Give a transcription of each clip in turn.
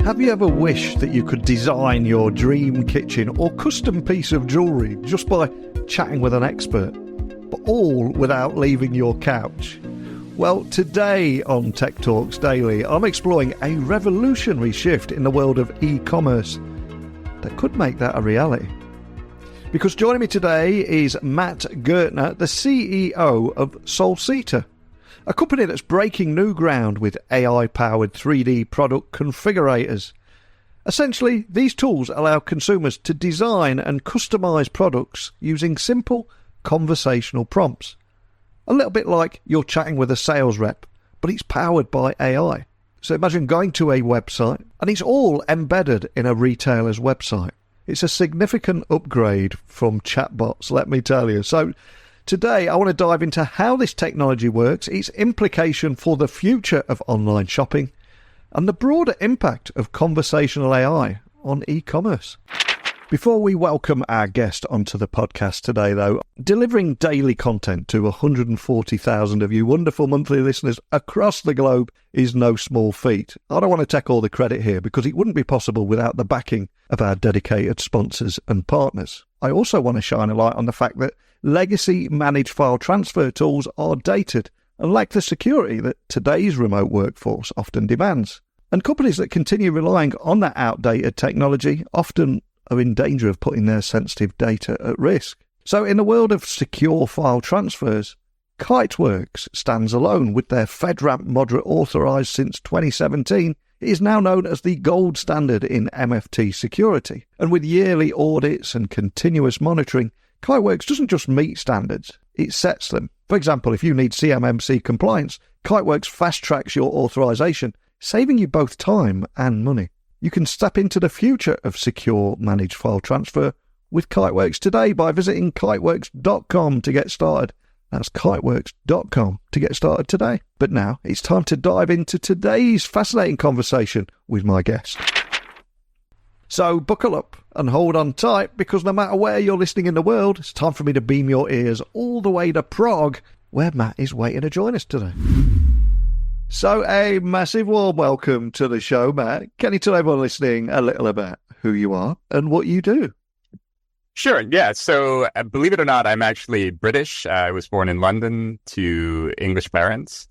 Have you ever wished that you could design your dream kitchen or custom piece of jewellery just by chatting with an expert, but all without leaving your couch? Well, today on Tech Talks Daily, I'm exploring a revolutionary shift in the world of e-commerce that could make that a reality. Because joining me today is Matt Gertner, the CEO of Salsita, a company that's breaking new ground with AI-powered 3D product configurators. Essentially, these tools allow consumers to design and customize products using simple conversational prompts. A little bit like you're chatting with a sales rep, but it's powered by AI. So imagine going to a website, and it's all embedded in a retailer's website. It's a significant upgrade from chatbots, let me tell you. So today, I want to dive into how this technology works, its implication for the future of online shopping, and the broader impact of conversational AI on e-commerce. Before we welcome our guest onto the podcast today, though, delivering daily content to 140,000 of you wonderful monthly listeners across the globe is no small feat. I don't want to take all the credit here because it wouldn't be possible without the backing of our dedicated sponsors and partners. I also want to shine a light on the fact that legacy managed file transfer tools are dated and lack the security that today's remote workforce often demands. And companies that continue relying on that outdated technology often are in danger of putting their sensitive data at risk. So in the world of secure file transfers, Kiteworks stands alone with their FedRAMP moderate authorized since 2017. It is now known as the gold standard in MFT security. And with yearly audits and continuous monitoring, Kiteworks doesn't just meet standards, it sets them. For example, if you need CMMC compliance, Kiteworks fast-tracks your authorization, saving you both time and money. You can step into the future of secure managed file transfer with Kiteworks today by visiting kiteworks.com to get started. That's kiteworks.com to get started today. But now it's time to dive into today's fascinating conversation with my guest. So buckle up and hold on tight, because no matter where you're listening in the world, it's time for me to beam your ears all the way to Prague, where Matt is waiting to join us today. So a massive warm welcome to the show, Matt. Can you tell everyone listening a little about who you are and what you do? Sure, yeah. So believe it or not, I'm actually British. I was born in London to English parents,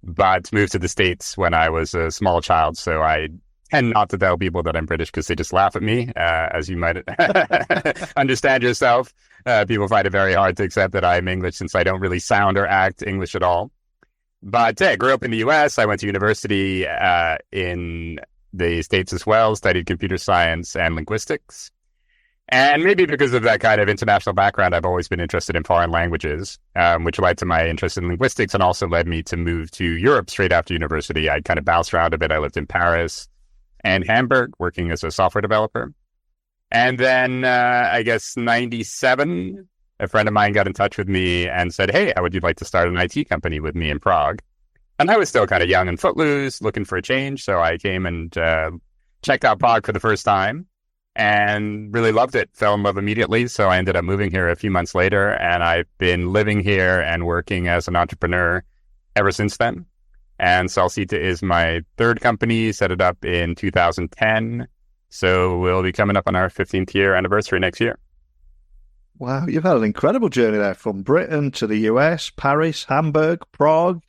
but moved to the States when I was a small child. So I tend not to tell people that I'm British because they just laugh at me, as you might understand yourself. People find it very hard to accept that I'm English since I don't really sound or act English at all. But I grew up in the U.S. I went to university in the States as well, studied computer science and linguistics. And maybe because of that kind of international background, I've always been interested in foreign languages, which led to my interest in linguistics and also led me to move to Europe straight after university. I kind of bounced around a bit. I lived in Paris and Hamburg, working as a software developer. And then, I guess, 97, a friend of mine got in touch with me and said, hey, how would you like to start an IT company with me in Prague? And I was still kind of young and footloose, looking for a change. So I came and checked out Prague for the first time and really loved it, fell in love immediately. So I ended up moving here a few months later, and I've been living here and working as an entrepreneur ever since then. And Salsita is my third company, set it up in 2010. So we'll be coming up on our 15th year anniversary next year. Wow, you've had an incredible journey there from Britain to the US, Paris, Hamburg, Prague.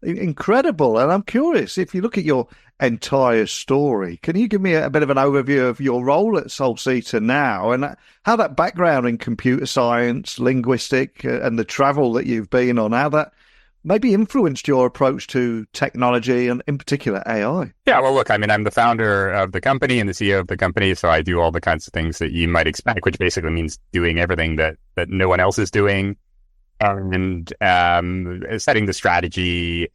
Incredible. And I'm curious, if you look at your entire story, can you give me a bit of an overview of your role at Salsita now and how that background in computer science, linguistic, and the travel that you've been on, how that maybe influenced your approach to technology and in particular AI? Yeah, well, look, I mean, I'm the founder of the company and the CEO of the company, so I do all the kinds of things that you might expect, which basically means doing everything that no one else is doing, and setting the strategy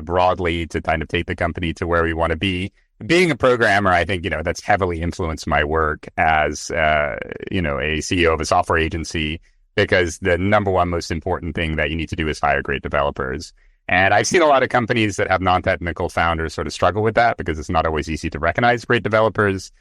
broadly to kind of take the company to where we want to be. Being a programmer, I think, that's heavily influenced my work as, a CEO of a software agency, because the number one most important thing that you need to do is hire great developers. And I've seen a lot of companies that have non-technical founders sort of struggle with that because it's not always easy to recognize great developers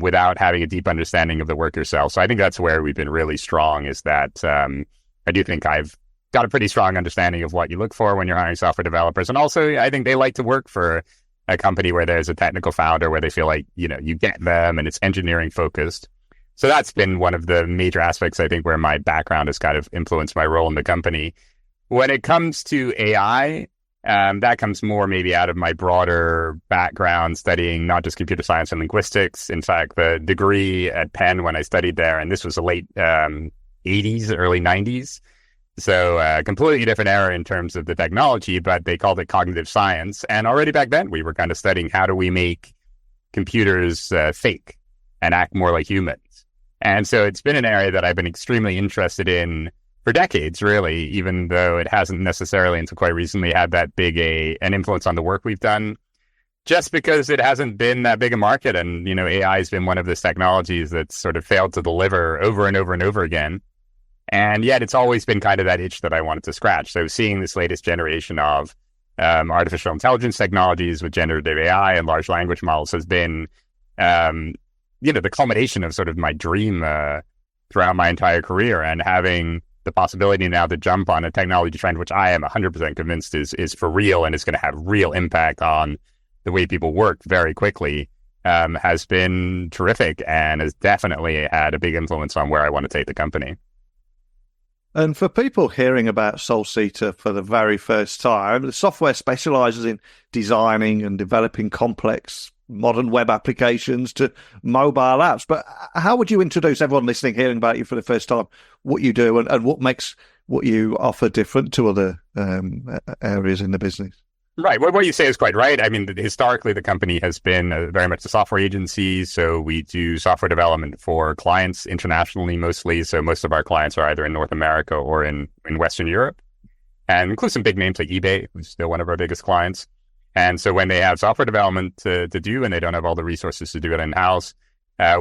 without having a deep understanding of the work yourself. So I think that's where we've been really strong, is that I do think I've got a pretty strong understanding of what you look for when you're hiring software developers. And also, I think they like to work for a company where there's a technical founder, where they feel like, you get them and it's engineering focused. So that's been one of the major aspects, I think, where my background has kind of influenced my role in the company. When it comes to AI, that comes more maybe out of my broader background studying not just computer science and linguistics. In fact, the degree at Penn when I studied there, and this was the late 80s, early 90s. So completely different era in terms of the technology, but they called it cognitive science. And already back then, we were kind of studying how do we make computers think and act more like humans. And so it's been an area that I've been extremely interested in for decades, really, even though it hasn't necessarily until quite recently had that big an influence on the work we've done, just because it hasn't been that big a market. And, AI has been one of those technologies that's sort of failed to deliver over and over and over again. And yet it's always been kind of that itch that I wanted to scratch. So seeing this latest generation of artificial intelligence technologies with generative AI and large language models has been the culmination of sort of my dream throughout my entire career, and having the possibility now to jump on a technology trend, which I am 100% convinced is for real and is going to have real impact on the way people work very quickly, has been terrific and has definitely had a big influence on where I want to take the company. And for people hearing about Salsita for the very first time, the software specializes in designing and developing complex modern web applications to mobile apps. But how would you introduce everyone listening, hearing about you for the first time, what you do and what makes what you offer different to other areas in the business? Right. What you say is quite right. I mean, historically, the company has been very much a software agency. So we do software development for clients internationally mostly. So most of our clients are either in North America or in Western Europe, and include some big names like eBay, who's still one of our biggest clients. And so when they have software development to do and they don't have all the resources to do it in-house,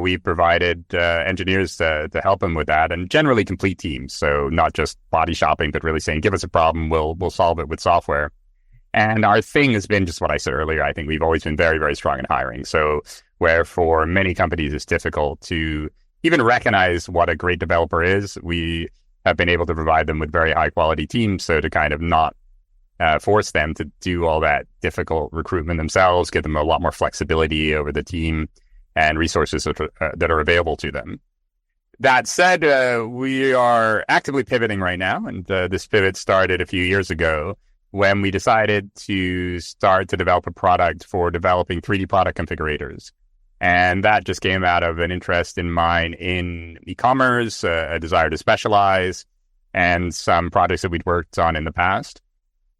we provided engineers to help them with that, and generally complete teams. So not just body shopping, but really saying, give us a problem, we'll solve it with software. And our thing has been just what I said earlier. I think we've always been very, very strong in hiring. So where for many companies it's difficult to even recognize what a great developer is, we have been able to provide them with very high quality teams. So to kind of not force them to do all that difficult recruitment themselves, give them a lot more flexibility over the team and resources that are available to them. That said, we are actively pivoting right now. And this pivot started a few years ago when we decided to start to develop a product for developing 3D product configurators. And that just came out of an interest in mine in e-commerce, a desire to specialize, and some projects that we'd worked on in the past.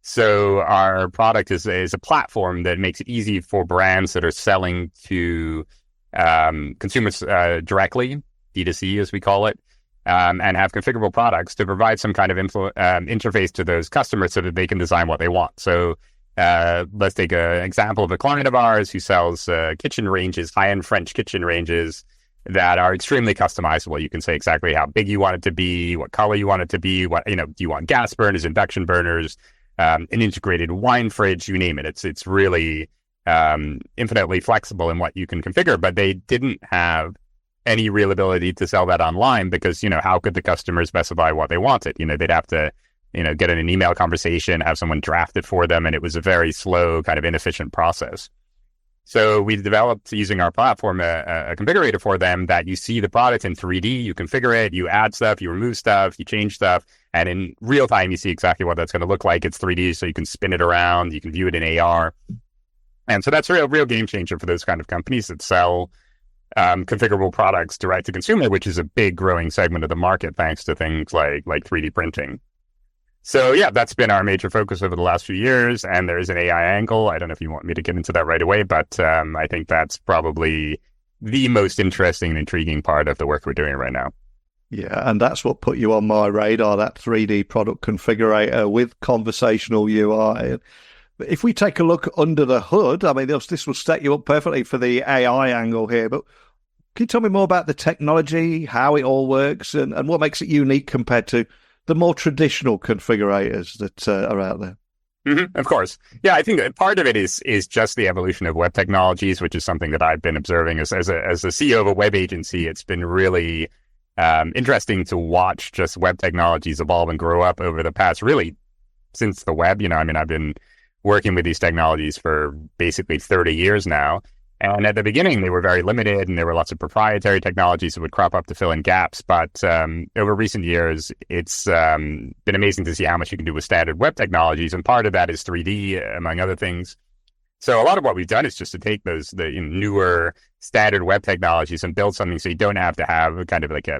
So our product is a platform that makes it easy for brands that are selling to consumers directly, D2C as we call it, and have configurable products to provide some kind of interface to those customers so that they can design what they want. So let's take an example of a client of ours who sells kitchen ranges, high-end French kitchen ranges that are extremely customizable. You can say exactly how big you want it to be, what color you want it to be, do you want gas burners, induction burners, an integrated wine fridge, you name it. It's really infinitely flexible in what you can configure, but they didn't have any real ability to sell that online because, how could the customer specify what they wanted? They'd have to, get in an email conversation, have someone draft it for them, and it was a very slow, kind of inefficient process. So we developed, using our platform, a configurator for them that you see the product in 3D, you configure it, you add stuff, you remove stuff, you change stuff, and in real time, you see exactly what that's going to look like. It's 3D, so you can spin it around, you can view it in AR. And so that's a real game changer for those kind of companies that sell configurable products direct to consumer, which is a big growing segment of the market thanks to things like 3D printing. So yeah, that's been our major focus over the last few years, and there's an AI angle. I don't know if you want me to get into that right away, but I think that's probably the most interesting and intriguing part of the work we're doing right now. Yeah, and that's what put you on my radar, that 3D product configurator with conversational UI. But if we take a look under the hood, I mean, this will set you up perfectly for the AI angle here, but can you tell me more about the technology, how it all works, and what makes it unique compared to the more traditional configurators that are out there? Mm-hmm, of course. Yeah, I think part of it is just the evolution of web technologies, which is something that I've been observing as a CEO of a web agency. It's been really interesting to watch just web technologies evolve and grow up over the past, really, since the web. I've been working with these technologies for basically 30 years now. And at the beginning, they were very limited, and there were lots of proprietary technologies that would crop up to fill in gaps. But over recent years, it's been amazing to see how much you can do with standard web technologies. And part of that is 3D, among other things. So a lot of what we've done is just to take the newer standard web technologies and build something so you don't have to have kind of like a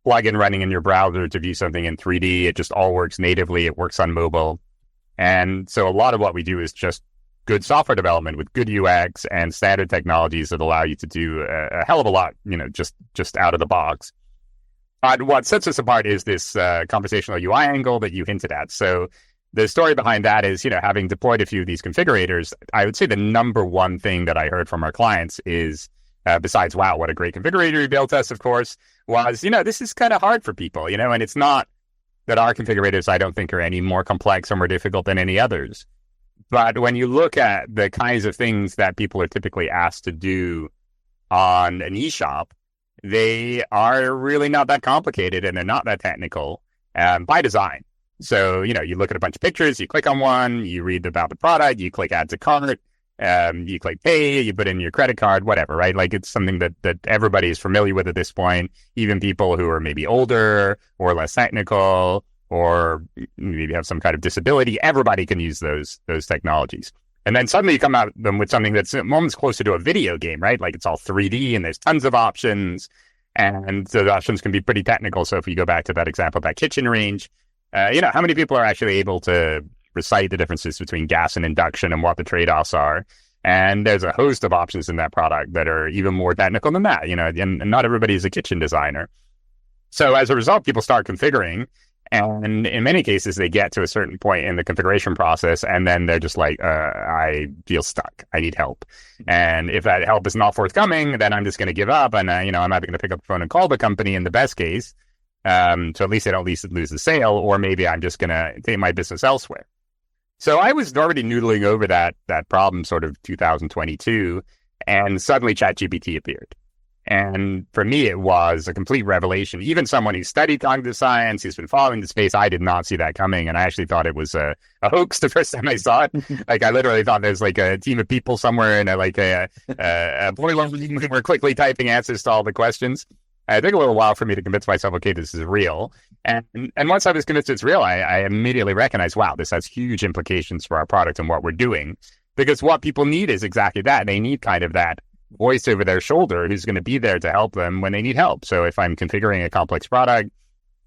plugin running in your browser to view something in 3D. It just all works natively. It works on mobile. And so a lot of what we do is just good software development with good UX and standard technologies that allow you to do a hell of a lot, just out of the box. But what sets us apart is this conversational UI angle that you hinted at. So the story behind that is, having deployed a few of these configurators, I would say the number one thing that I heard from our clients is, besides, wow, what a great configurator you built us, of course, was, this is kind of hard for people, and it's not that our configurators, I don't think, are any more complex or more difficult than any others. But when you look at the kinds of things that people are typically asked to do on an eShop, they are really not that complicated and they're not that technical by design. So, you look at a bunch of pictures, you click on one, you read about the product, you click add to cart, you click pay, you put in your credit card, whatever, right? Like it's something that everybody is familiar with at this point, even people who are maybe older or less technical, or maybe have some kind of disability. Everybody can use those technologies. And then suddenly you come out them with something that's almost closer to a video game, right? Like it's all 3D and there's tons of options, and those options can be pretty technical. So if you go back to that example, that kitchen range, how many people are actually able to recite the differences between gas and induction and what the trade-offs are? And there's a host of options in that product that are even more technical than that, and not everybody is a kitchen designer. So as a result, people start configuring. And in many cases, they get to a certain point in the configuration process, and then they're just like, I feel stuck. I need help. And if that help is not forthcoming, then I'm just going to give up. And, I'm either going to pick up the phone and call the company in the best case, so at least I don't lose the sale, or maybe I'm just going to take my business elsewhere. So I was already noodling over that problem sort of 2022, and suddenly ChatGPT appeared. And for me, it was a complete revelation. Even someone who studied cognitive science, who's been following the space, I did not see that coming. And I actually thought it was a hoax the first time I saw it. Like, I literally thought there's like a team of people somewhere in a boiler room who were quickly typing answers to all the questions. It took a little while for me to convince myself, okay, this is real. And once I was convinced it's real, I immediately recognized, wow, this has huge implications for our product and what we're doing. Because what people need is exactly that. They need kind of that voice over their shoulder who's going to be there to help them when they need help. So if I'm configuring a complex product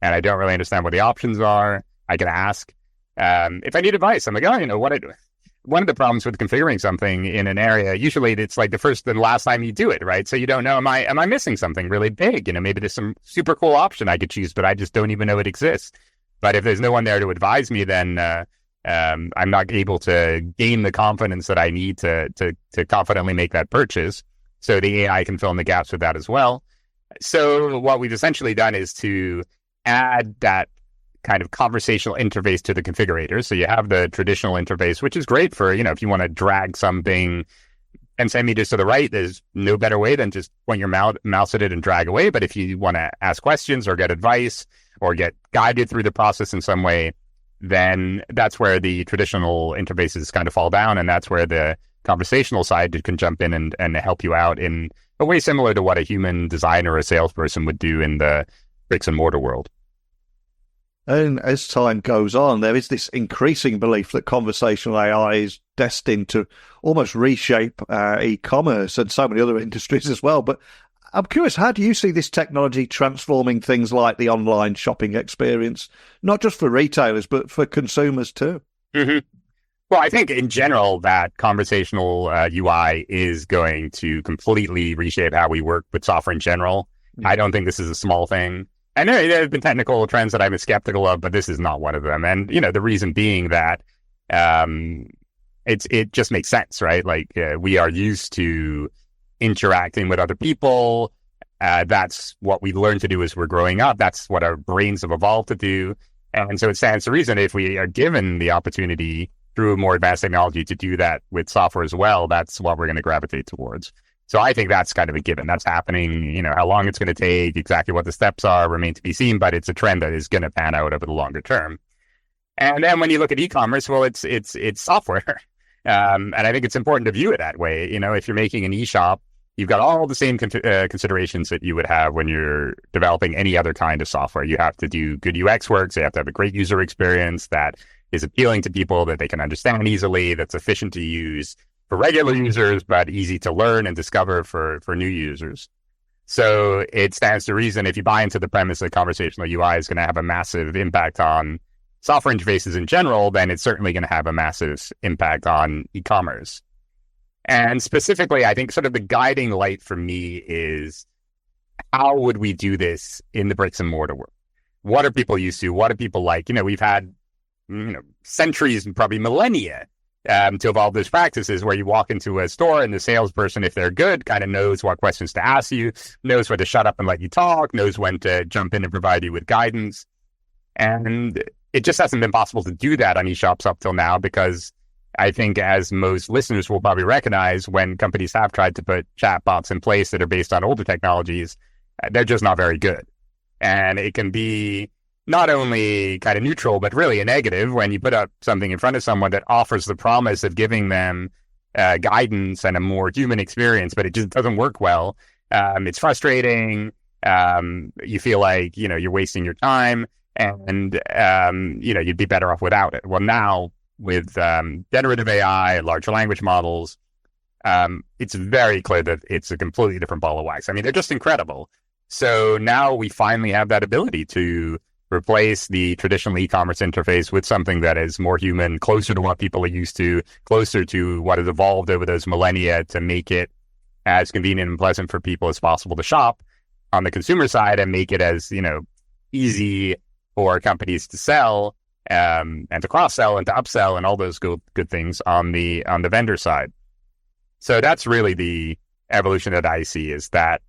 and I don't really understand what the options are, I can ask. If I need advice, I'm like, one of the problems with configuring something in an area, usually it's like the first and last time you do it, right? So you don't know, am I missing something really big? Maybe there's some super cool option I could choose, but I just don't even know it exists. But if there's no one there to advise me, then I'm not able to gain the confidence that I need to confidently make that purchase. So the AI can fill in the gaps with that as well. So what we've essentially done is to add that kind of conversational interface to the configurator. So you have the traditional interface, which is great for, if you want to drag something 10 centimeters to the right, there's no better way than just point your mouse at it and drag away. But if you want to ask questions or get advice or get guided through the process in some way, then that's where the traditional interfaces kind of fall down. And that's where the conversational side can jump in and help you out in a way similar to what a human designer or a salesperson would do in the bricks and mortar world. And as time goes on, there is this increasing belief that conversational AI is destined to almost reshape e-commerce and so many other industries as well. But I'm curious, how do you see this technology transforming things like the online shopping experience, not just for retailers, but for consumers too? Mm-hmm. Well, I think in general that conversational UI is going to completely reshape how we work with software in general. Mm-hmm. I don't think this is a small thing. I know there have been technical trends that I'm skeptical of, but this is not one of them. And, the reason being that it just makes sense, right? Like we are used to interacting with other people. That's what we learn to do as we're growing up. That's what our brains have evolved to do. And so it stands to reason if we are given the opportunity through more advanced technology to do that with software as well, that's what we're going to gravitate towards. So I think that's kind of a given. That's happening. How long it's going to take, exactly what the steps are, remain to be seen, but it's a trend that is going to pan out over the longer term. And then when you look at e-commerce, well, it's software. And I think it's important to view it that way. If you're making an e-shop, you've got all the same considerations that you would have when you're developing any other kind of software. You have to do good UX work, so you have to have a great user experience that is appealing to people, that they can understand easily, that's efficient to use for regular users, but easy to learn and discover for new users. So it stands to reason, if you buy into the premise that conversational UI is going to have a massive impact on software interfaces in general, then it's certainly going to have a massive impact on e-commerce. And specifically, I think sort of the guiding light for me is, how would we do this in the bricks and mortar world? What are people used to? What do people like? We've had centuries and probably millennia to evolve those practices where you walk into a store and the salesperson, if they're good, kind of knows what questions to ask you, knows when to shut up and let you talk, knows when to jump in and provide you with guidance. And it just hasn't been possible to do that on eShops up till now, because I think, as most listeners will probably recognize, when companies have tried to put chatbots in place that are based on older technologies, they're just not very good. And it can be not only kind of neutral, but really a negative when you put up something in front of someone that offers the promise of giving them guidance and a more human experience, but it just doesn't work well. It's frustrating. You feel like, you're wasting your time, and, you'd be better off without it. Well, now, with generative AI, large language models, it's very clear that it's a completely different ball of wax. I mean, they're just incredible. So now we finally have that ability to replace the traditional e-commerce interface with something that is more human, closer to what people are used to, closer to what has evolved over those millennia, to make it as convenient and pleasant for people as possible to shop on the consumer side, and make it as, easy for companies to sell, and to cross-sell and to upsell and all those good things on the vendor side. So that's really the evolution that I see, is that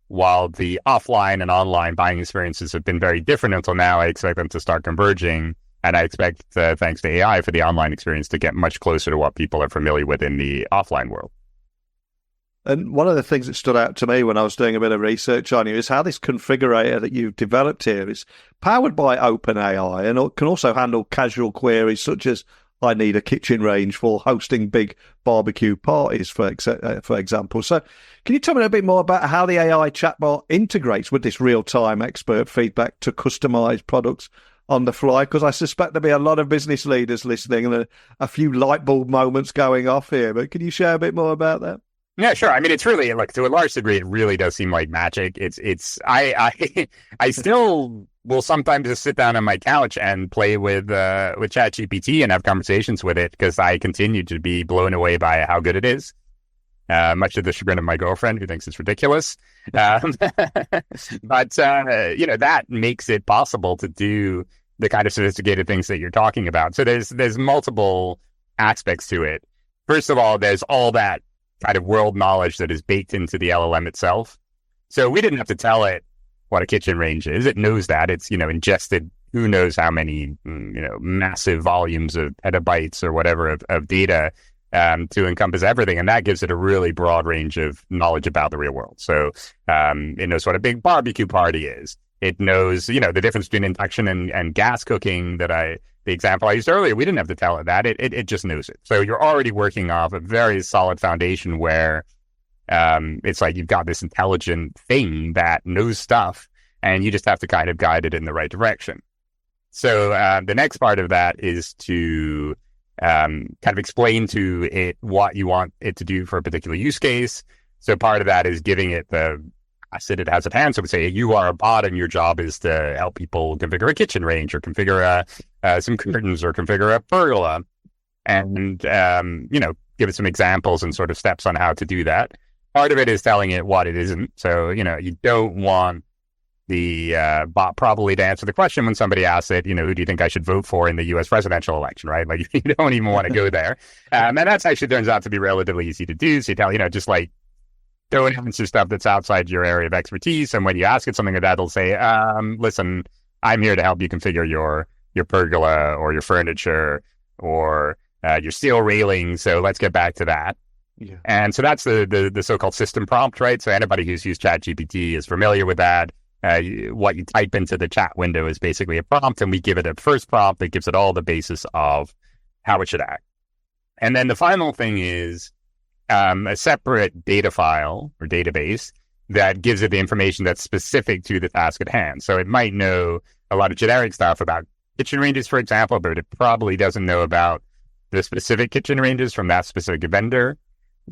while the offline and online buying experiences have been very different until now, I expect them to start converging. And I expect, thanks to AI, for the online experience to get much closer to what people are familiar with in the offline world. And one of the things that stood out to me when I was doing a bit of research on you is how this configurator that you've developed here is powered by OpenAI, and it can also handle casual queries such as, I need a kitchen range for hosting big barbecue parties, for example. So can you tell me a bit more about how the AI chatbot integrates with this real-time expert feedback to customize products on the fly? Because I suspect there'll be a lot of business leaders listening and a few light bulb moments going off here. But can you share a bit more about that? Yeah, sure. I mean, it's really, like, to a large degree, it really does seem like magic. I still will sometimes just sit down on my couch and play with ChatGPT and have conversations with it, because I continue to be blown away by how good it is. Much to the chagrin of my girlfriend, who thinks it's ridiculous. But that makes it possible to do the kind of sophisticated things that you're talking about. So there's multiple aspects to it. First of all, there's all that kind of world knowledge that is baked into the LLM itself. So we didn't have to tell it what a kitchen range is. It knows that. It's, ingested who knows how many, massive volumes of petabytes or whatever of data to encompass everything. And that gives it a really broad range of knowledge about the real world. So it knows what a big barbecue party is. It knows, the difference between induction and gas cooking the example I used earlier. We didn't have to tell it that. It just knows it. So you're already working off a very solid foundation where it's like you've got this intelligent thing that knows stuff, and you just have to kind of guide it in the right direction. So the next part of that is to kind of explain to it what you want it to do for a particular use case. So part of that is giving it the asset it has at hand. So we say, you are a bot and your job is to help people configure a kitchen range, or configure some curtains, or configure a pergola, and, give it some examples and sort of steps on how to do that. Part of it is telling it what it isn't. So, you don't want the bot probably to answer the question when somebody asks it, who do you think I should vote for in the U.S. presidential election, right? Like, you don't even want to go there. And that's actually turns out to be relatively easy to do. So you tell, just like, don't answer stuff that's outside your area of expertise. And when you ask it something like that, it'll say, listen, I'm here to help you configure your pergola or your furniture or your steel railing. So let's get back to that. Yeah. And so that's the so-called system prompt, right? So anybody who's used ChatGPT is familiar with that. What you type into the chat window is basically a prompt, and we give it a first prompt that gives it all the basis of how it should act. And then the final thing is a separate data file or database that gives it the information that's specific to the task at hand. So it might know a lot of generic stuff about kitchen ranges, for example, but it probably doesn't know about the specific kitchen ranges from that specific vendor.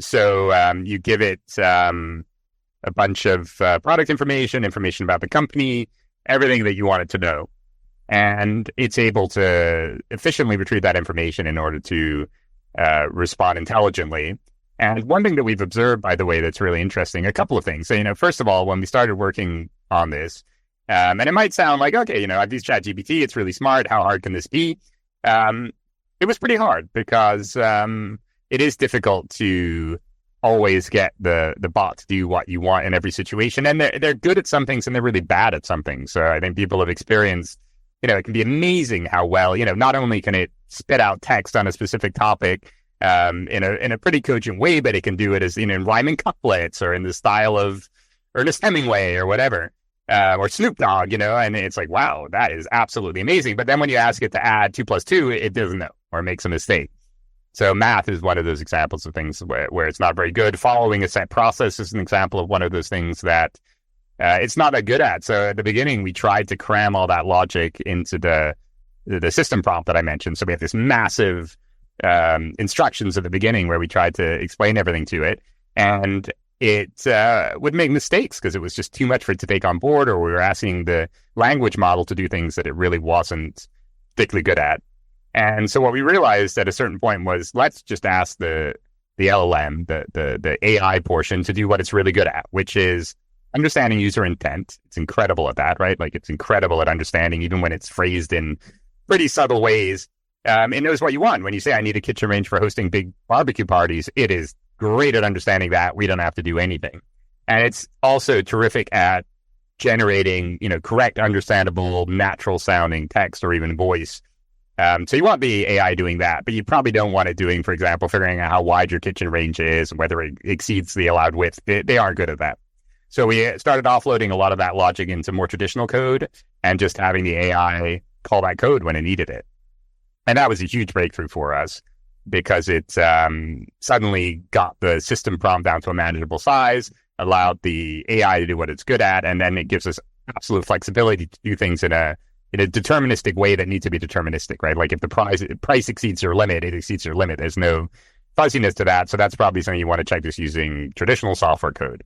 So you give it a bunch of product information about the company, everything that you want it to know. And it's able to efficiently retrieve that information in order to respond intelligently. And one thing that we've observed, by the way, that's really interesting, a couple of things. So, first of all, when we started working on this, and it might sound like, okay, I've used ChatGPT, it's really smart, how hard can this be? It was pretty hard because it is difficult to always get the bot to do what you want in every situation. And they're good at some things and they're really bad at some things. So I think people have experienced, it can be amazing how well, not only can it spit out text on a specific topic, in a pretty cogent way, but it can do it as in rhyming couplets or in the style of Ernest Hemingway or whatever, or Snoop Dogg, and it's like, wow, that is absolutely amazing. But then when you ask it to add 2 + 2, it doesn't know or makes a mistake. So math is one of those examples of things where it's not very good. Following a set process is an example of one of those things that it's not that good at. So at the beginning, we tried to cram all that logic into the system prompt that I mentioned. So we have this massive instructions at the beginning where we tried to explain everything to it, and it would make mistakes because it was just too much for it to take on board, or we were asking the language model to do things that it really wasn't particularly good at. And so what we realized at a certain point was, let's just ask the LLM, the AI portion, to do what it's really good at, which is understanding user intent. It's incredible at that, right? Like, it's incredible at understanding, even when it's phrased in pretty subtle ways. It knows what you want. When you say, I need a kitchen range for hosting big barbecue parties, it is great at understanding that. We don't have to do anything. And it's also terrific at generating, correct, understandable, natural sounding text or even voice. So you want the AI doing that, but you probably don't want it doing, for example, figuring out how wide your kitchen range is and whether it exceeds the allowed width. They aren't good at that. So we started offloading a lot of that logic into more traditional code and just having the AI call that code when it needed it. And that was a huge breakthrough for us because it suddenly got the system prompt down to a manageable size, allowed the AI to do what it's good at, and then it gives us absolute flexibility to do things in a deterministic way that needs to be deterministic, right? Like, if the price exceeds your limit, it exceeds your limit. There's no fuzziness to that. So that's probably something you want to check just using traditional software code.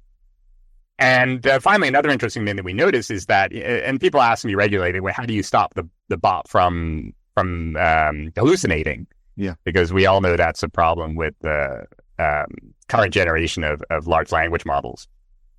And finally, another interesting thing that we notice is that, and people ask me regularly, well, how do you stop the bot from hallucinating? Yeah, because we all know that's a problem with the current generation of large language models.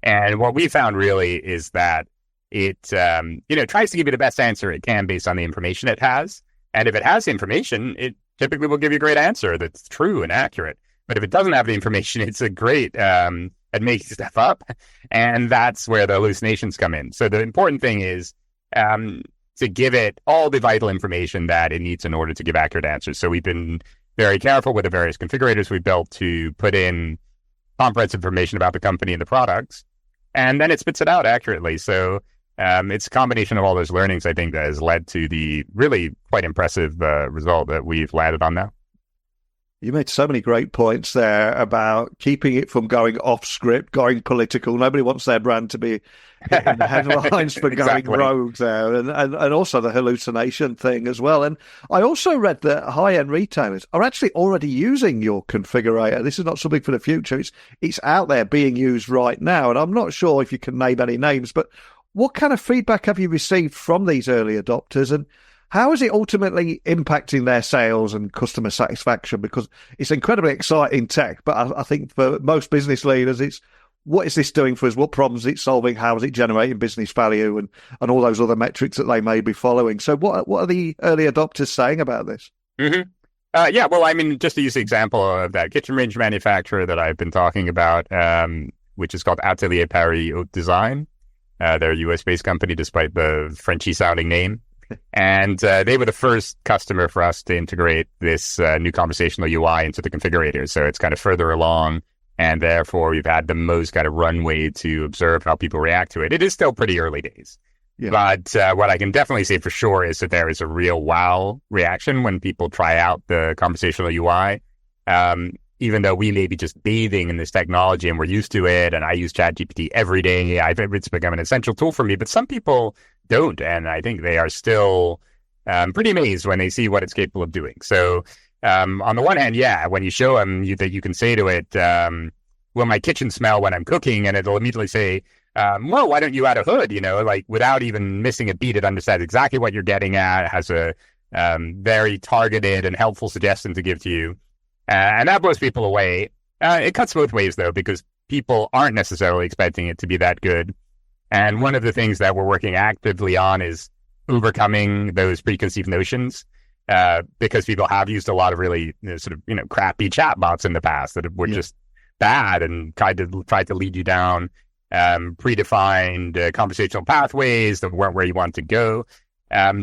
And what we found really is that it tries to give you the best answer it can based on the information it has. And if it has information, it typically will give you a great answer that's true and accurate. But if it doesn't have the information, it's a great at making stuff up. And that's where the hallucinations come in. So the important thing is to give it all the vital information that it needs in order to give accurate answers. So we've been very careful with the various configurators we built to put in comprehensive information about the company and the products, and then it spits it out accurately. So it's a combination of all those learnings, I think, that has led to the really quite impressive result that we've landed on now. You made so many great points there about keeping it from going off script, going political. Nobody wants their brand to be in the headlines for going rogue there, and also the hallucination thing as well. And I also read that high-end retailers are actually already using your configurator. This is not something for the future. It's out there being used right now. And I'm not sure if you can name any names, but what kind of feedback have you received from these early adopters, and how is it ultimately impacting their sales and customer satisfaction? Because it's incredibly exciting tech, but I think for most business leaders, it's what is this doing for us? What problems is it solving? How is it generating business value and all those other metrics that they may be following? So what are the early adopters saying about this? Mm-hmm. Yeah, well, I mean, just to use the example of that kitchen range manufacturer that I've been talking about, which is called Atelier Paris Haute Design. They're a US-based company, despite the Frenchy-sounding name. And they were the first customer for us to integrate this new conversational UI into the configurator. So it's kind of further along, and therefore we've had the most kind of runway to observe how people react to it. It is still pretty early days. Yeah. But what I can definitely say for sure is that there is a real wow reaction when people try out the conversational UI. even though we may be just bathing in this technology and we're used to it, and I use ChatGPT every day, it's become an essential tool for me, but some people don't, and I think they are still pretty amazed when they see what it's capable of doing. So on the one hand, yeah, when you show them that you can say to it, will my kitchen smell when I'm cooking? And it'll immediately say, well, why don't you add a hood? Like without even missing a beat, it understands exactly what you're getting at. It has a very targeted and helpful suggestion to give to you. And that blows people away. It cuts both ways, though, because people aren't necessarily expecting it to be that good. And one of the things that we're working actively on is overcoming those preconceived notions, because people have used a lot of really crappy chatbots in the past that were just bad and tried to lead you down predefined conversational pathways that weren't where you want to go.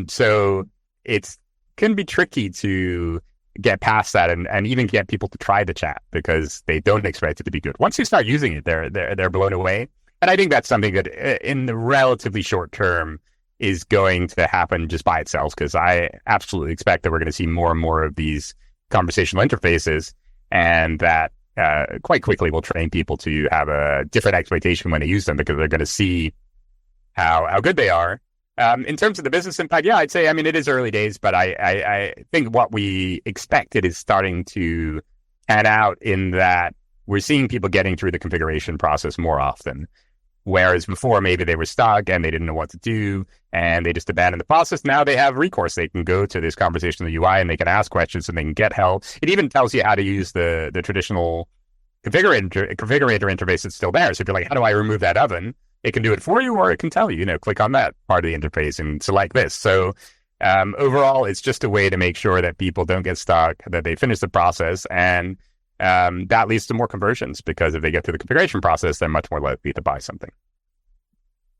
So it can be tricky to get past that and even get people to try the chat because they don't expect it to be good. Once you start using it, they're blown away. And I think that's something that in the relatively short term is going to happen just by itself, because I absolutely expect that we're going to see more and more of these conversational interfaces, and that quite quickly will train people to have a different expectation when they use them, because they're going to see how good they are. In terms of the business impact, yeah, I'd say, it is early days, but I think what we expected is starting to pan out in that we're seeing people getting through the configuration process more often. Whereas before, maybe they were stuck and they didn't know what to do and they just abandoned the process. Now they have recourse. They can go to this conversational UI and they can ask questions and they can get help. It even tells you how to use the traditional configurator interface that's still there. So if you're like, how do I remove that oven? It can do it for you, or it can tell you, click on that part of the interface and select this. So overall, it's just a way to make sure that people don't get stuck, that they finish the process, and that leads to more conversions, because if they get through the configuration process, they're much more likely to buy something.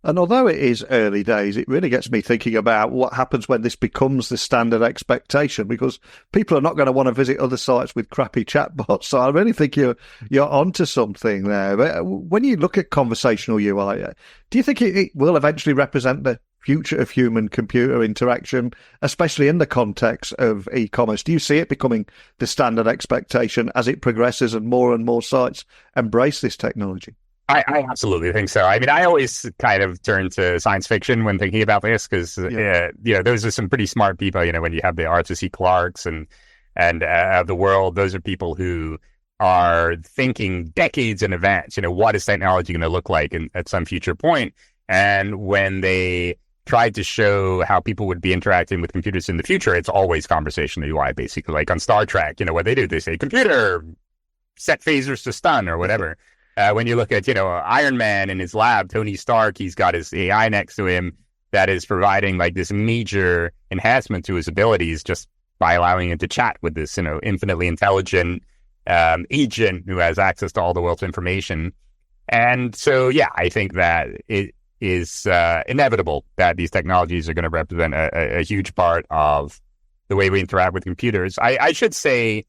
And although it is early days, it really gets me thinking about what happens when this becomes the standard expectation, because people are not going to want to visit other sites with crappy chatbots. So I really think you're onto something there. But when you look at conversational UI, do you think it will eventually represent the future of human-computer interaction, especially in the context of e-commerce? Do you see it becoming the standard expectation as it progresses and more sites embrace this technology? I absolutely think so. I always kind of turn to science fiction when thinking about this, because those are some pretty smart people. When you have the Arthur C. Clarkes and of the world, those are people who are thinking decades in advance. What is technology going to look like at some future point? And when they tried to show how people would be interacting with computers in the future, it's always conversational UI, basically. Like on Star Trek, what they do, they say, computer, set phasers to stun, or whatever. When you look at, Iron Man in his lab, Tony Stark, he's got his AI next to him that is providing like this major enhancement to his abilities just by allowing him to chat with this, infinitely intelligent agent who has access to all the world's information. And so, yeah, I think that it is inevitable that these technologies are going to represent a huge part of the way we interact with computers. I should say,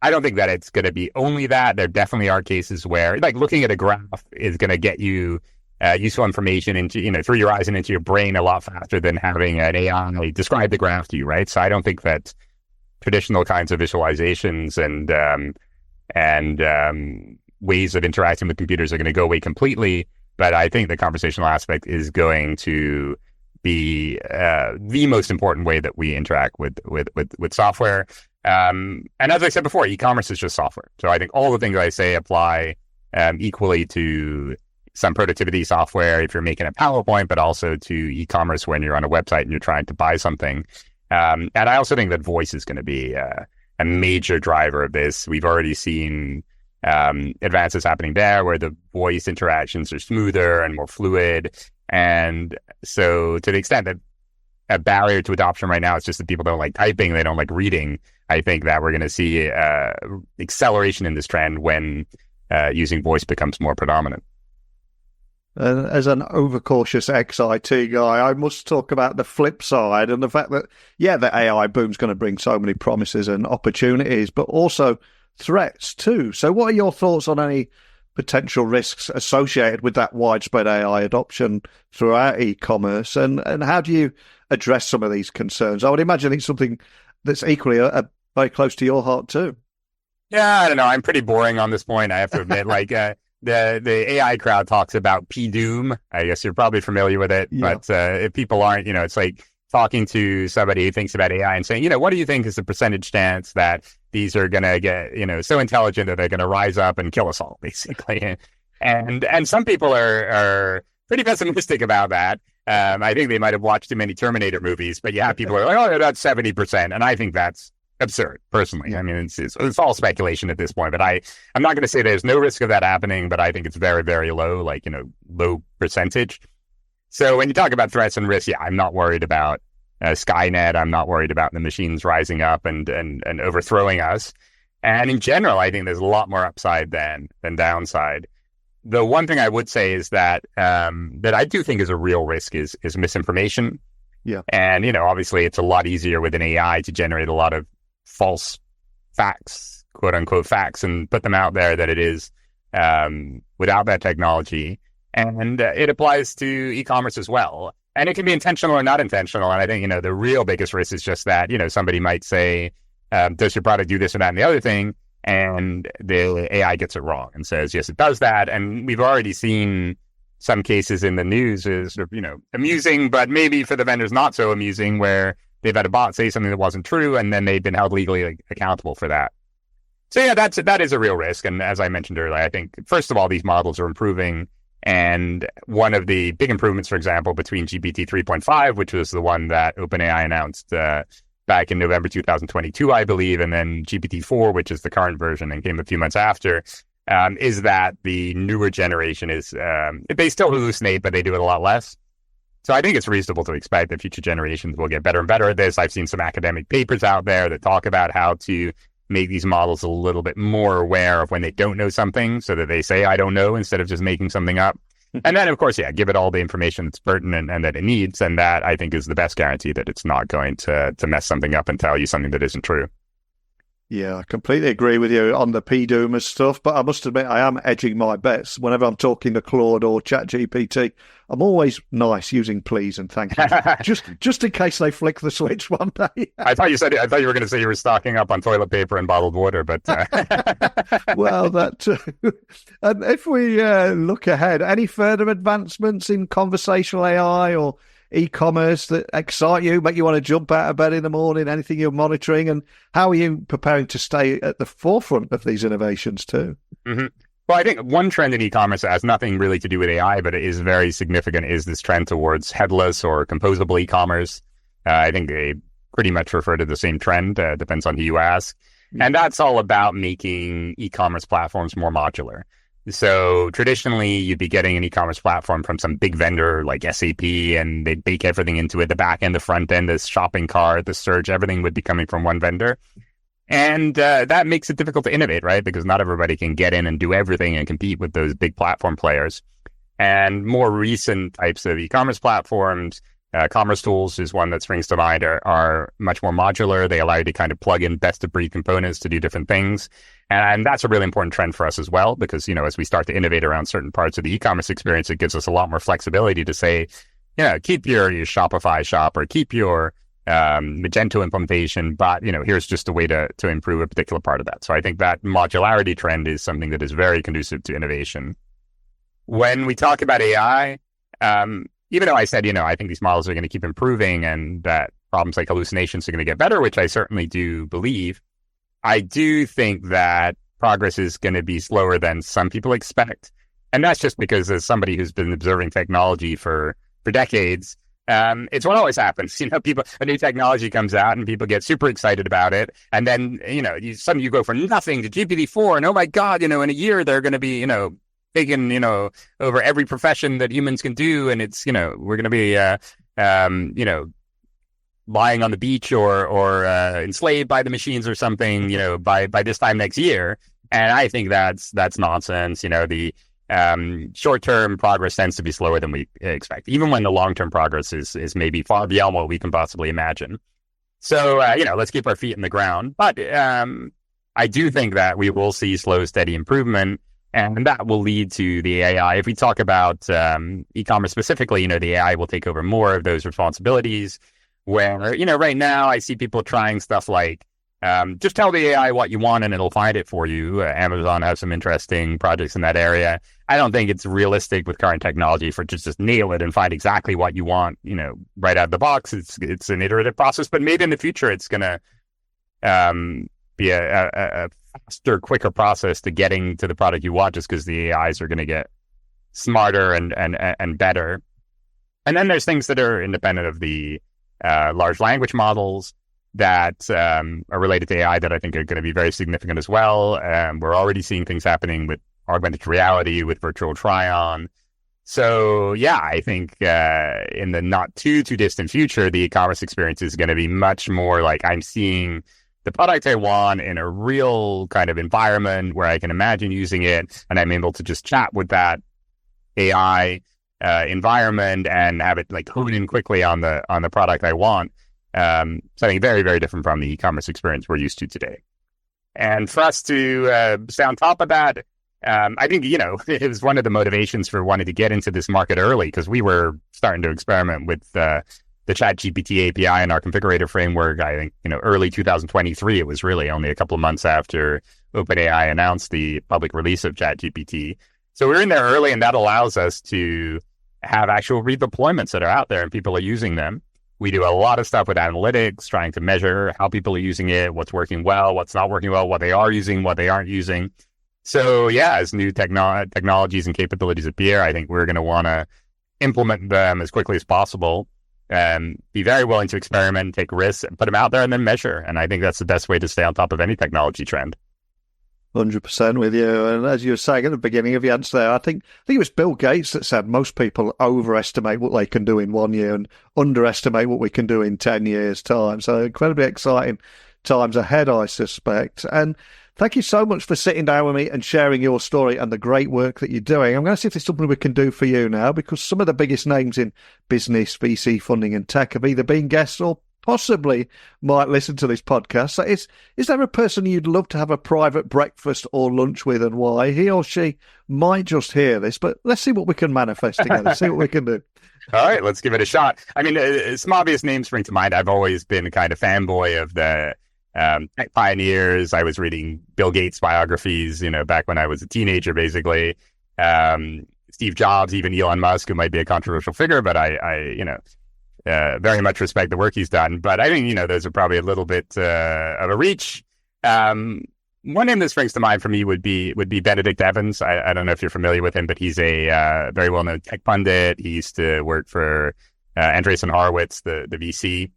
I don't think that it's going to be only that. There definitely are cases where, like, looking at a graph is going to get you useful information into, through your eyes and into your brain a lot faster than having an AI describe the graph to you, right? So I don't think that traditional kinds of visualizations and ways of interacting with computers are going to go away completely. But I think the conversational aspect is going to be the most important way that we interact with software. And as I said before, e-commerce is just software. So I think all the things I say apply equally to some productivity software if you're making a PowerPoint, but also to e-commerce when you're on a website and you're trying to buy something. And I also think that voice is going to be a major driver of this. We've already seen advances happening there where the voice interactions are smoother and more fluid. And so to the extent that a barrier to adoption right now is just that people don't like typing, they don't like reading, I think that we're going to see acceleration in this trend when using voice becomes more predominant. As an overcautious XIT guy, I must talk about the flip side and the fact that, the AI boom's going to bring so many promises and opportunities, but also threats too. So what are your thoughts on any potential risks associated with that widespread AI adoption throughout e-commerce, and how do you address some of these concerns? I would imagine it's something that's equally very close to your heart too. Yeah, I don't know. I'm pretty boring on this point, I have to admit. Like the AI crowd talks about P-Doom. I guess you're probably familiar with it, Yeah. but if people aren't, it's like talking to somebody who thinks about AI and saying, what do you think is the percentage chance that these are going to get, so intelligent that they're going to rise up and kill us all, basically. And some people are pretty pessimistic about that. I think they might have watched too many Terminator movies, but yeah, people are like, oh, that's 70%. And I think that's absurd, personally. I mean, it's all speculation at this point, but I'm not going to say there's no risk of that happening, but I think it's very, very low, like, low percentage. So when you talk about threats and risks, yeah, I'm not worried about Skynet. I'm not worried about the machines rising up and overthrowing us. And in general, I think there's a lot more upside than downside. The one thing I would say is that that I do think is a real risk is misinformation. Yeah. And, obviously it's a lot easier with an AI to generate a lot of false facts, quote unquote facts, and put them out there than it is without that technology. And it applies to e-commerce as well. And it can be intentional or not intentional. And I think, the real biggest risk is just that, somebody might say, does your product do this or that and the other thing? And the AI gets it wrong and says, yes, it does that. And we've already seen some cases in the news is, amusing, but maybe for the vendors not so amusing, where they've had a bot say something that wasn't true, and then they've been held legally accountable for that. So yeah, that is a real risk. And as I mentioned earlier, I think, first of all, these models are improving. And one of the big improvements, for example, between GPT 3.5, which was the one that OpenAI announced back in November 2022, I believe, and then GPT-4, which is the current version and came a few months after, is that the newer generation is, they still hallucinate, but they do it a lot less. So I think it's reasonable to expect that future generations will get better and better at this. I've seen some academic papers out there that talk about how to make these models a little bit more aware of when they don't know something, so that they say, I don't know, instead of just making something up. And then, of course, yeah, give it all the information that's pertinent and that it needs. And that, I think, is the best guarantee that it's not going to mess something up and tell you something that isn't true. Yeah, I completely agree with you on the P-Doomer stuff, but I must admit I am edging my bets. Whenever I'm talking to Claude or ChatGPT, I'm always nice using please and thank you, just in case they flick the switch one day. I thought you were going to say you were stocking up on toilet paper and bottled water, but well, that too. And if we look ahead, any further advancements in conversational AI or e-commerce that excite you, make you want to jump out of bed in the morning, anything you're monitoring, and how are you preparing to stay at the forefront of these innovations too? Mm-hmm. Well, I think one trend in e-commerce that has nothing really to do with AI, but it is very significant, is this trend towards headless or composable e-commerce. I think they pretty much refer to the same trend, depends on who you ask. And that's all about making e-commerce platforms more modular. So traditionally, you'd be getting an e-commerce platform from some big vendor like SAP, and they'd bake everything into it. The back end, the front end, the shopping cart, the search, everything would be coming from one vendor. And that makes it difficult to innovate, right? Because not everybody can get in and do everything and compete with those big platform players. And more recent types of e-commerce platforms, Commerce Tools is one that springs to mind, are much more modular. They allow you to kind of plug in best-of-breed components to do different things. And that's a really important trend for us as well, because, as we start to innovate around certain parts of the e-commerce experience, it gives us a lot more flexibility to say, keep your Shopify shop or keep your Magento implementation, but, here's just a way to improve a particular part of that. So I think that modularity trend is something that is very conducive to innovation. When we talk about AI, even though I said, I think these models are going to keep improving and that problems like hallucinations are going to get better, which I certainly do believe, I do think that progress is going to be slower than some people expect. And that's just because, as somebody who's been observing technology for decades, it's what always happens. A new technology comes out and people get super excited about it. And then, suddenly you go from nothing to GPT-4 and, oh my God, in a year, they're going to be, taking, over every profession that humans can do. And it's, we're going to be, lying on the beach or enslaved by the machines or something, by this time next year. And I think that's nonsense. The short-term progress tends to be slower than we expect, even when the long-term progress is maybe far beyond what we can possibly imagine. So, let's keep our feet in the ground. But I do think that we will see slow, steady improvement, and that will lead to the AI. If we talk about e-commerce specifically, the AI will take over more of those responsibilities. Where, right now I see people trying stuff like Just tell the AI what you want and it'll find it for you. Amazon has some interesting projects in that area. I don't think it's realistic with current technology for just nail it and find exactly what you want, right out of the box. It's an iterative process, but maybe in the future it's going to be a faster, quicker process to getting to the product you want, just because the AIs are going to get smarter and better. And then there's things that are independent of the large language models that are related to AI that I think are going to be very significant as well. We're already seeing things happening with augmented reality, with virtual try-on. So yeah, I think in the not too distant future, the e-commerce experience is going to be much more like I'm seeing the product I want in a real kind of environment where I can imagine using it, and I'm able to just chat with that AI environment and have it like hone in quickly on the product I want. Something very, very different from the e-commerce experience we're used to today. And for us to stay on top of that, I think, it was one of the motivations for wanting to get into this market early, because we were starting to experiment with the ChatGPT API and our configurator framework. I think, early 2023, it was really only a couple of months after OpenAI announced the public release of ChatGPT. So we're in there early, and that allows us to have actual redeployments that are out there and people are using them. We do a lot of stuff with analytics, trying to measure how people are using it, what's working well, what's not working well, what they are using, what they aren't using. So yeah, as new technologies and capabilities appear, I think we're going to want to implement them as quickly as possible and be very willing to experiment, take risks, and put them out there and then measure. And I think that's the best way to stay on top of any technology trend. 100% with you. And as you were saying at the beginning of your answer there, I think it was Bill Gates that said most people overestimate what they can do in 1 year and underestimate what we can do in 10 years' time. So incredibly exciting times ahead, I suspect. And thank you so much for sitting down with me and sharing your story and the great work that you're doing. I'm going to see if there's something we can do for you now, because some of the biggest names in business, VC funding and tech have either been guests or possibly might listen to this podcast. So is there a person you'd love to have a private breakfast or lunch with, and why? He or she might just hear this, but let's see what we can manifest together, see what we can do. All right, let's give it a shot. I mean, some obvious names spring to mind. I've always been a kind of fanboy of the tech pioneers. I was reading Bill Gates biographies, back when I was a teenager, basically. Steve Jobs, even Elon Musk, who might be a controversial figure, but I very much respect the work he's done. But I think, those are probably a little bit of a reach. One name that springs to mind for me would be Benedict Evans. I don't know if you're familiar with him, but he's a very well-known tech pundit. He used to work for Andreessen Horowitz, the VC.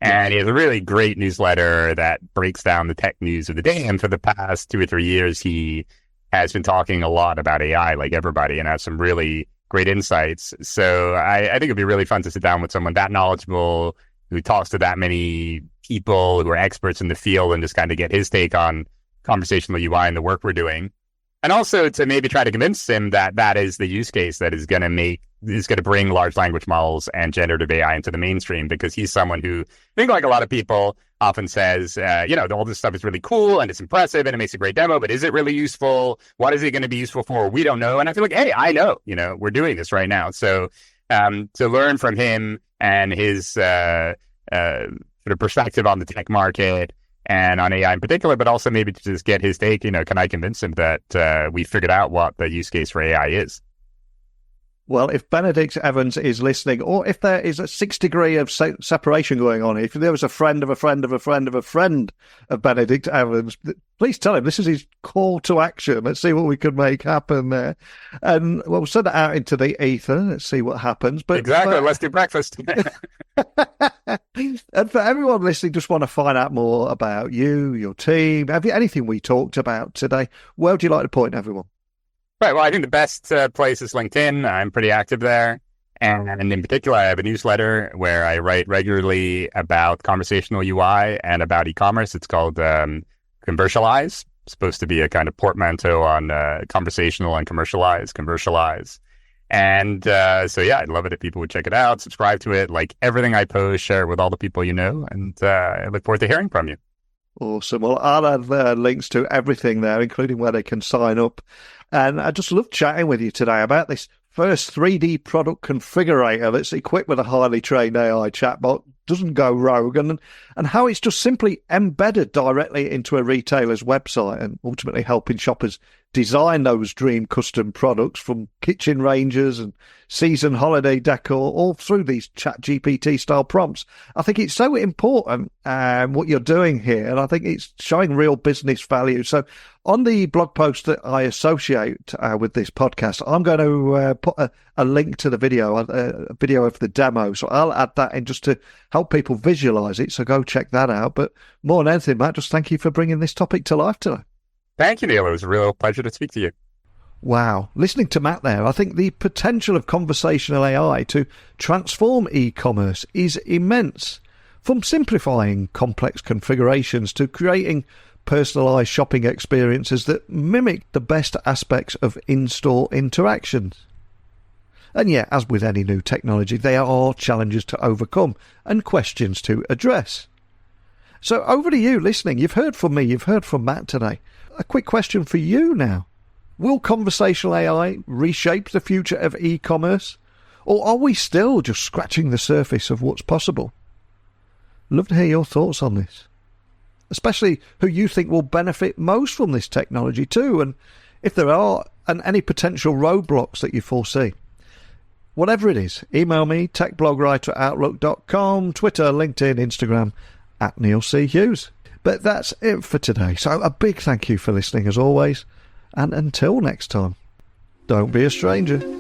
And he has a really great newsletter that breaks down the tech news of the day. And for the past 2 or 3 years, he has been talking a lot about AI, like everybody, and has some really great insights. So I think it'd be really fun to sit down with someone that knowledgeable, who talks to that many people who are experts in the field, and just kind of get his take on conversational UI and the work we're doing. And also to maybe try to convince him that that is the use case that is going to bring large language models and generative AI into the mainstream, because he's someone who, I think like a lot of people, often says, all this stuff is really cool and it's impressive and it makes a great demo, but is it really useful? What is it going to be useful for? We don't know. And I feel like, hey, I know, we're doing this right now. So to learn from him and his sort of perspective on the tech market and on AI in particular, but also maybe to just get his take, can I convince him that we figured out what the use case for AI is? Well, if Benedict Evans is listening, or if there is a 6 degree of separation going on, if there was a friend of a friend of a friend of a friend of Benedict Evans, please tell him this is his call to action. Let's see what we can make happen there. And we'll send it out into the ether. Let's see what happens. But exactly. Let's do breakfast. And for everyone listening, just want to find out more about you, your team, anything we talked about today, where would you like to point everyone? Right. Well, I think the best place is LinkedIn. I'm pretty active there. And in particular, I have a newsletter where I write regularly about conversational UI and about e-commerce. It's called Conversational. It's supposed to be a kind of portmanteau on conversational and commercialize. And so, yeah, I'd love it if people would check it out, subscribe to it, like everything I post, share it with all the people you know. And I look forward to hearing from you. Awesome. Well, I'll add links to everything there, including where they can sign up. And I just love chatting with you today about this first 3D product configurator that's equipped with a highly trained AI chatbot doesn't go rogue, and how it's just simply embedded directly into a retailer's website and ultimately helping shoppers design those dream custom products, from kitchen ranges and season holiday decor, all through these ChatGPT style prompts. I think it's so important what you're doing here, and I think it's showing real business value. So on the blog post that I associate with this podcast, I'm going to put a link to the video, a video of the demo. So I'll add that in just to help people visualize it. So go check that out. But more than anything, Matt, just thank you for bringing this topic to life today. Thank you, Neil. It was a real pleasure to speak to you. Wow. Listening to Matt there, I think the potential of conversational AI to transform e-commerce is immense. From simplifying complex configurations to creating personalised shopping experiences that mimic the best aspects of in-store interactions. And yet, as with any new technology, there are challenges to overcome and questions to address. So over to you listening. You've heard from me, you've heard from Matt today. A quick question for you now. Will conversational AI reshape the future of e-commerce? Or are we still just scratching the surface of what's possible? Love to hear your thoughts on this. Especially who you think will benefit most from this technology too, and if there are, and any potential roadblocks that you foresee. Whatever it is, email me, techblogwriter@outlook.com, Twitter, LinkedIn, Instagram, @NeilC.Hughes. But that's it for today. So a big thank you for listening as always. And until next time, don't be a stranger.